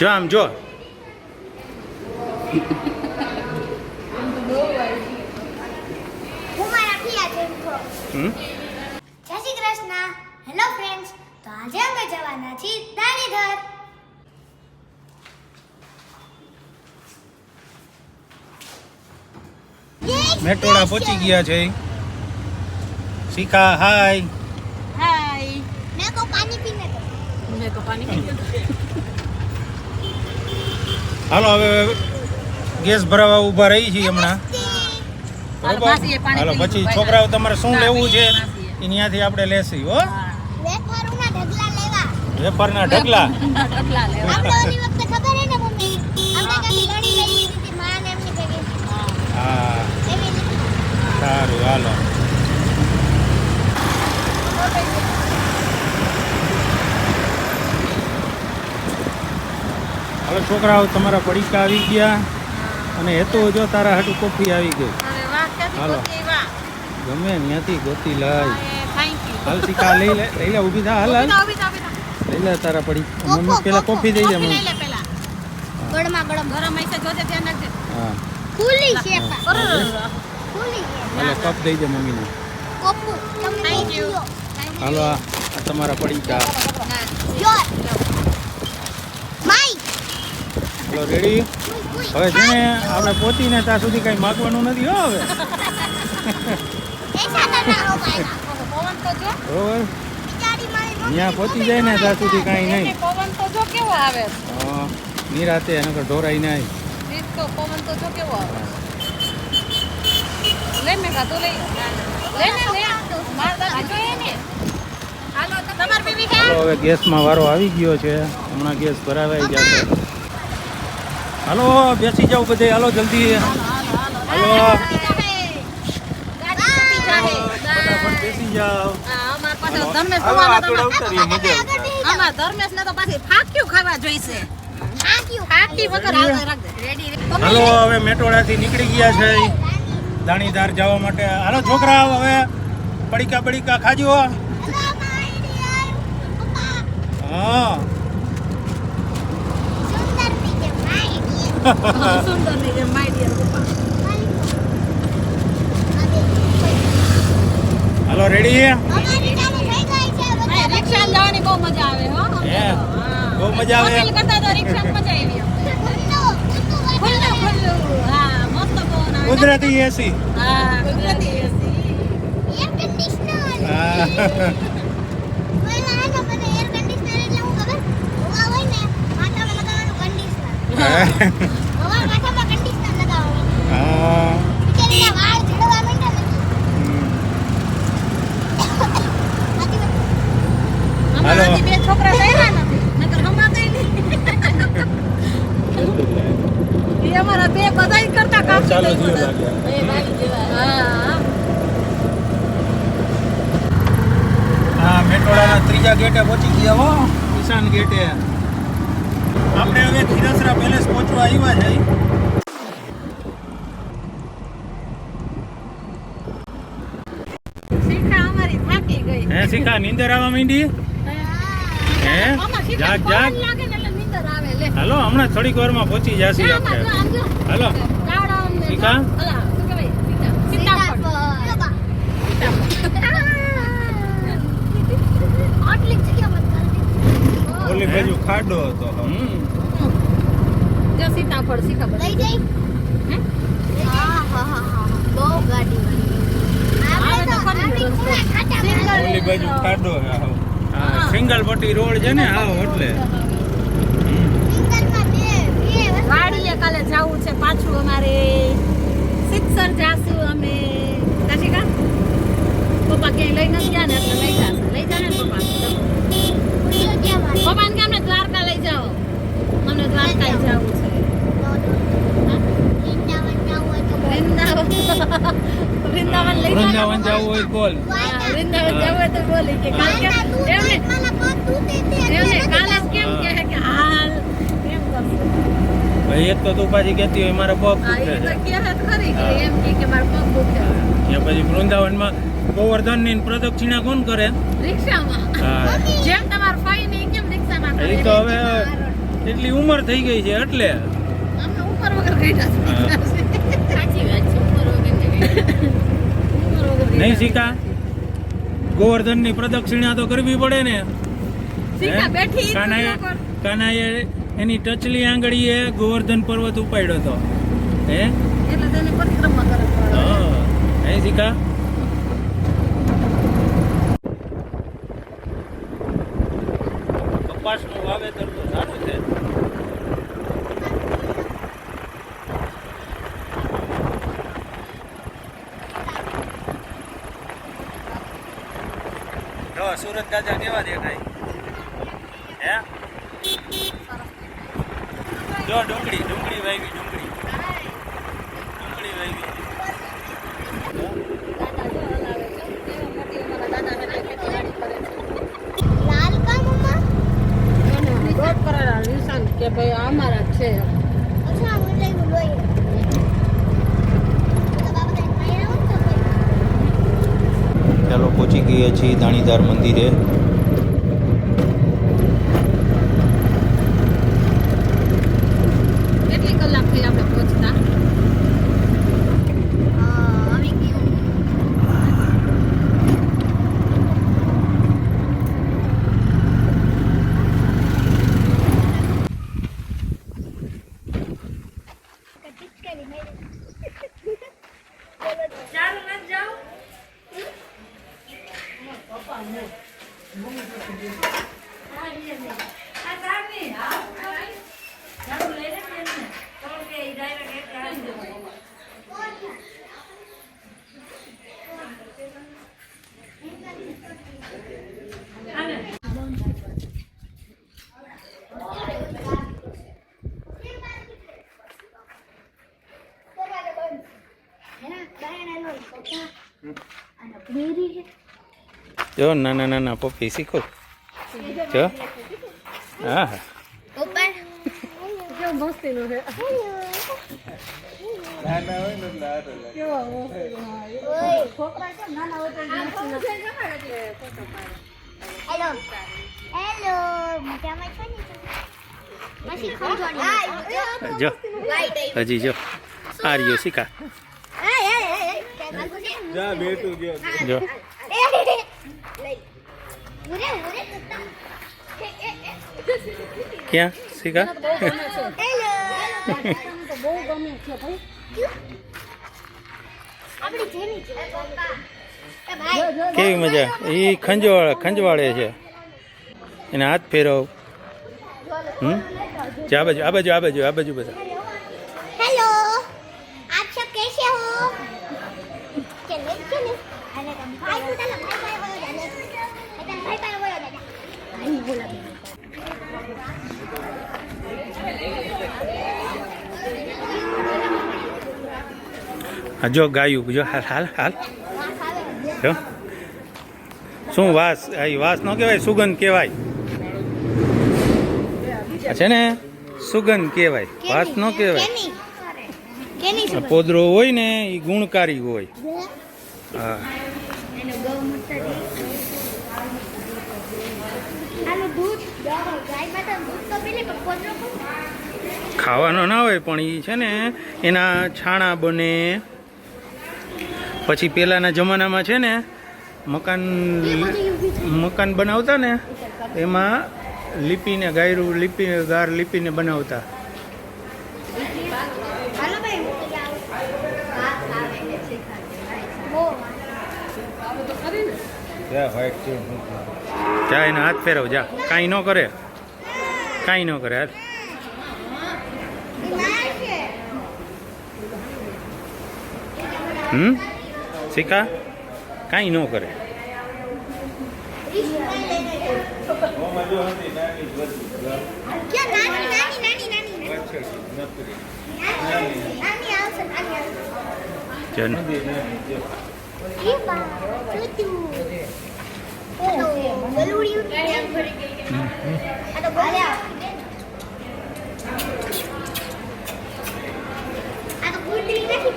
જો આમ જો જય શ્રી કૃષ્ણ. હેલો ફ્રેન્ડ્સ, તો આજે અમે જવાના છીએ દાણીધર. મેટોડા પહોંચી ગયા છે. શિખા હાય. हाय મેં કો પાણી પીને દો. मैं तो पानी पी હાલો હવે ગેસ ભરાવા ઊભા રહી છીએ હમણાં. હાલો, માસી, એ પાણી હાલો પી પછી લીધું, છોકરાઓ ભાઈ. તમારે શું ના, લેવું છે માસી, માસી. એનાથી આપણે લેસી હો. વેફરના ઢગલા લેવા. વેપારના ઢગલા. ढकला ले આપણે ઓલી વખતે ખબર હે ને મમ્મી, આપણે કાકી ઘણી લઈ લીધી હતી માં ને એમની ભેગી. હા એવી રીતે. સારું હાલો. હાલો છોકરાઓ તમારા પડીકા આવી ગયા અને હેતુ જો તારા હાટુ કોફી આવી ગઈ. अरे वाह कैसी હાલો. होती वाह ગમે ત્યાંથી ગોતી લાય. थैंक यू હાલ શીખા લઈ લે ઊભી થા હાલ હાલ अभी तो લઈ લે તારા પડી મમ્મી પેલા કોફી દઈ દે ले મમ્મી. ले पहला ગળમાં ગળમ. गरम ऐसे जो दे ध्यान रख दे હા ખુલ્લી છે પા. अरे ખુલ્લી છે. હાલો કપ દઈ દે મમ્મીને. કોપુ તમને Thank you. પીઓ. હાલો આ તમારા પડીકા. યોર. માઈ. Hello ready. હવે છે ને આપણે પહોંચીને ત્યાં સુધી કઈ માગવાનું નથી હો હવે. એસા ના હો ભાઈ. पवन तो जो બરોબર બિચારી મારી ત્યાં પહોંચી જાય ને ત્યાં સુધી કાંઈ નહીં. पवन तो जो केવો આવે હા, નિરાતે એનો ઢોરાઈ નહીં. રીત તો પવન તો જો કેવો આવે લે મેઘા તો લઈ લે ને લે માર દાદી જોઈએ ને હાલો તમાર બેબી કે હાલો હવે ગેસમાં વારો આવી ગયો છે. હમણાં ગેસ ભરાવાઈ જશે. હાલો બેસી જાઓ બધે. હાલો જલ્દી. હાલો ફટાફટ બેસી જાઓ. ધર્મેશ હાલો આટોડા ઉતારીએ મજા આવે. અમાર ધર્મેશ ને તો પાછી ફાક્યું ખાવા જોઈશે ફાકી વગર હાલ રાખ દે રેડી હાલો હવે મેટોડાથી નીકળી ગયા છે દાણીધાર જવા માટે. હાલો છોકરા હવે પડીકા પડીકા ખાજો. હા સુંદર ની જેમ માય ડિયર પપ્પા હાલો રેડી. રિક્ષા જવાની બહુ મજા આવે હો હે બહુ મજા આવે. હોટેલ કરતા તો રિક્ષા મજા આવી ખુલ્લું ખુલ્લું હા મસ્ત પવન આવે કુદરતી એસી. હા કુદરતી એસી હા હા. અમારાથી બે છોકરા થયા નથી નકર હમાતે નહીં એ અમારા બે બધાય કરતા કામ ચાલો જીવ લાગ્યા. એ ભાઈ જેવા હા હા મેટોડાના ત્રીજા ગેટે પહોંચી ગયા હો. ઈશાન ગેટે. આપણે હવે ખીરસરા પેલેસ પહોંચવા આવ્યા છે. શીખા અમારી થાકી ગઈ હે શિખા નીંદર આવવા માંડી. હે મામા શીખા જાગ પવન જાગ. લાગે ને એટલે નીંદર આવે લે હાલો હમણાં થોડીક વારમાં પહોંચી જશે આપણે. હાલો શીખા. ઓલી બાજુ ખાડો હતો. સીતાફળ શીખા લઈ જઈ. હા હા હા બહુ ગાડી આપણે તો આપણી ખૂણે ખાટા ઓલી બાજુ ખાડો છે. હા સિંગલ પટ્ટી રોડ છે ને. હા એટલે સિંગલમાં બે વાડીએ કાલે જાવું છે પાછું અમારે સિત્સર જાશું અમે કાશિકા પપ્પા ક્યાંય લઈ નથી ગયા ને એટલે લઈ જશે લઈ જા ને પપ્પા પપ્પાને કે અમને દ્વારકા લઈ જાઓ અમને દ્વારકા જવું છે વૃંદાવન લઈ જાઓ વૃંદાવન જવું હોય બોલ. વૃંદાવન જવું હોય તો બોલી કે કાલે એમને કાલે જ કેમ કહે કે હાલ કેમ કરશે ભાઈ એક તો તું પાછી કહેતી હોય મારા પગ હા દુખે એ તો છે. કહે જ ખરી કે એમ કે મારો પગ દુખે ત્યાં પછી વૃંદાવનમાં ગોવર્ધન ની પ્રદક્ષિણા કોણ કરે? રિક્ષામાં હા જેમ તમાર ફાઈ ની કેમ રિક્ષામાં એ તો હવે એટલી ઉંમર થઈ ગઈ છે એટલે આમને ઉપર વગર કાઢ્યા છે. સાચી વાત છે, ઉપર વગર ને કાઢ્યા. નહીં શીખા ગોવર્ધનની પ્રદક્ષિણા તો કરવી પડે ને. શીખા બેઠી ઈ કાનાએ તો લોકો. કાનાએ એની ટચલી આંગળીએ ગોવર્ધન પર્વત ઉપાડ્યો હતો હે એટલે તેને પરિક્રમા કરે પડે. હે શીખા કપાસનું વાવેતર તો સારું છે. જો સુરત દાદા કેવા દેખાય હે જો ડુંગળી ડુંગળી વાવી ડુંગળી વાવી દાદા જો હલાવે છે. કેવા મોટી ઉંમરના દાદા હતા, ખેતીવાડી કરે છે. લાલ કા મમ્મા એને દોઢ કરેલા નિશાન કે ભાઈ આ અમારા જ છે. અચ્છા મને લોઈ તો બાબા ને ખાયા હોત તો ચાલો પહોંચી ગયા છીએ દાણીદાર મંદિરે. કેટલી કલાક થઈ આપણે પહોંચતા? આવી ગયું કટિક કરી મે ચાલ ન જાઓ. જો નાના નાના પપ્પી શીખો જો હા ઉપર કેવું મસ્તીનું છે. કેવા મસ્તીનું. ઓય છોકરા કેમ નાના હોય તો મસ્તીના થઈ જવાય એટલે ફોટો પાડે. હેલો હેલો મજામાં છો ને મસી ખંજવાડી જો હજી જો આ રહ્યો શીખા જા બેઠું જો ક્યાં શીખા તો બહુ ગમે છે ભાઈ. કેવી મજા એ ખંજવાળે છે એના હાથ ફેરવ આ બાજુ આ બાજુ આ બાજુ આ બાજુ બધા हेलो आप सब कैसे हो चले चले अरे तुम भाई को चलो भाई बोलो जाने भाई बोलो जाने भाई बोला હા જો ગાયું જો હાલ હાલ હાલ જો શું વાસ આ વાસ ન કહેવાય સુગંધ કહેવાય આ છે ને સુગંધ કહેવાય વાસ ન કહેવાય કેની આ પોદરો હોય ને એ ગુણકારી હોય હા એનો ગૌમૂત્ર આનો દૂધ ગાય માતા દૂધ તો પીલે પણ કોદરો ખાવાનો ના હોય પણ એ છે ને એના છાણા બને પછી પહેલાંના જમાનામાં છે ને મકાન બનાવતા ને એમાં લીપીને ગાયરું લીપીને બનાવતા હાલો ભાઈ હું જા એના હાથ ફેરવ જા કાંઈ ન કરે હાલ શીખા કાંઈ ન કરે क्या नानी नानी नानी नानी नानी आवશે નાની આવશે ये बात तू ગલુડિયું કેમ ભરી ગઈ આ તો બોલ્યા આ તો ગુંડલી નથી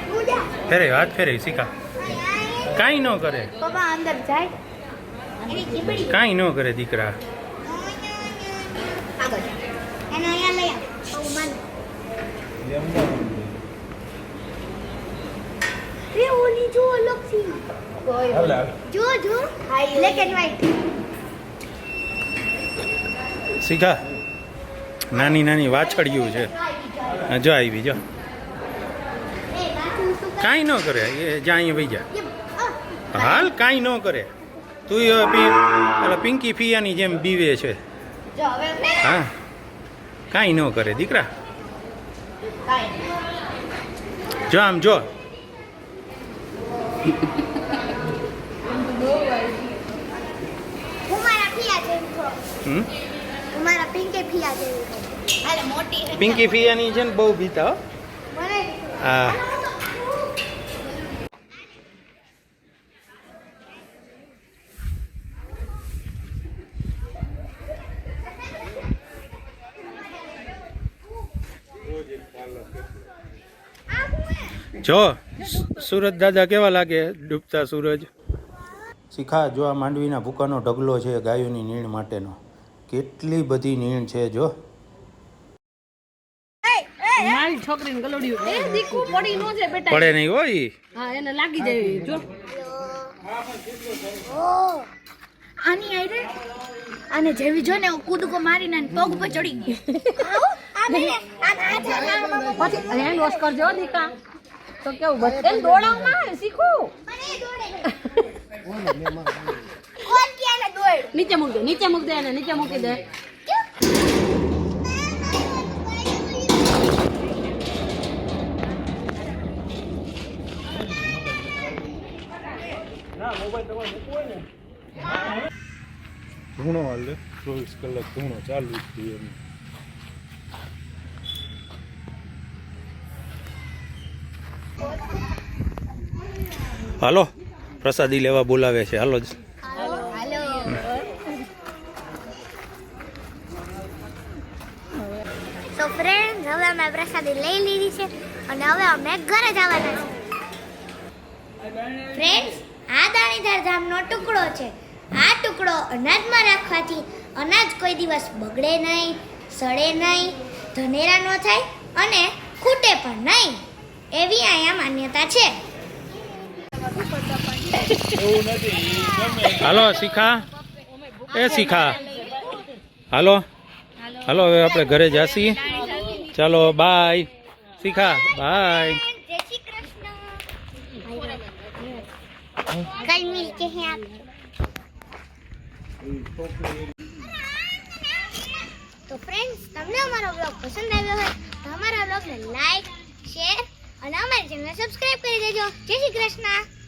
પૂજા ફેરે હાથ ફેરે શીખા કાંઈ ન કરે પપ્પા અંદર જાય એની ચીબડી કાંઈ ન કરે દીકરા એ ઓલી જો અલગ થી જો જો બ્લેક એન્ડ વ્હાઈટ શીખા નાની નાની વાછડિયું છે જો આવી જો એ બાજુ શું કાંઈ ન કરે એ જ્યાં અહીંયા વહી જા કરે હાલ કાંઈ ન કરે તું પેલા પિંકી ફિયાની જેમ બીવે છે જો હવે હા કાંઈ ન કરે દીકરા જો આમ જો ઉમારા પિયા જેવું છો હમ ઉમારા પિંકે પિયા જેવું છો અરે મોટી હે પિંકી ફિયાની છે ને બહુ બીતા હો મને હા જો સુરજ દાદા કેવા લાગે ડૂબતા સૂરજ શીખા જો આ માંડવીના ભૂકાનો ઢગલો છે ગાયોની નીણ માટેનો કેટલી બધી નીણ છે જો મારી છોકરીને ગલોડ્યું એ દીકુ પડી નો છે બેટા પડે નહીં હોય ઈ. હા એને લાગી જાય જો ઓ આની આઈ રે આને જેવી જો ને કૂદકો મારીને પગ ઉપર ચડી ગઈ આ બેને આ પછી હેન્ડ વોશ કરજો દીકા તો કેવું બસ એમ દોડાવમાં શીખું મને દોડે કોણ કે આને દોડ નીચે મૂક દે એને નીચે મૂકી દે ધૂણો હાલે 24 કલાક ધૂણો ચાલુ જ થયું એમ હાલો પ્રસાદી લેવા બોલાવે છે હાલો જ તો ફ્રેન્ડ હવે અમે પ્રસાદી લઈ લીધી છે અને હવે અમે ઘરે જવાના છે ફ્રેન્ડ્સ આ દાણીદાર જામનો ટુકડો છે આ ટુકડો અનાજમાં રાખવાથી અનાજ કોઈ દિવસ બગડે નહીં સડે નહીં ધનેરા ન થાય અને ખૂટે પણ નહીં એવી અહીંયા માન્યતા છે હાલો શીખા એ શીખા હાલો હાલો હવે આપણે ઘરે જાસી ચાલો બાય શીખા બાય જય શ્રી કૃષ્ણ કલ મિલતે હૈ આપ તો ફ્રેન્ડ્સ તમને અમારો બ્લોગ પસંદ આવ્યો હોય તો અમારા બ્લોગને લાઈક શેર અને અમારી ચેનલને સબસ્ક્રાઇબ કરી દેજો જય શ્રી કૃષ્ણ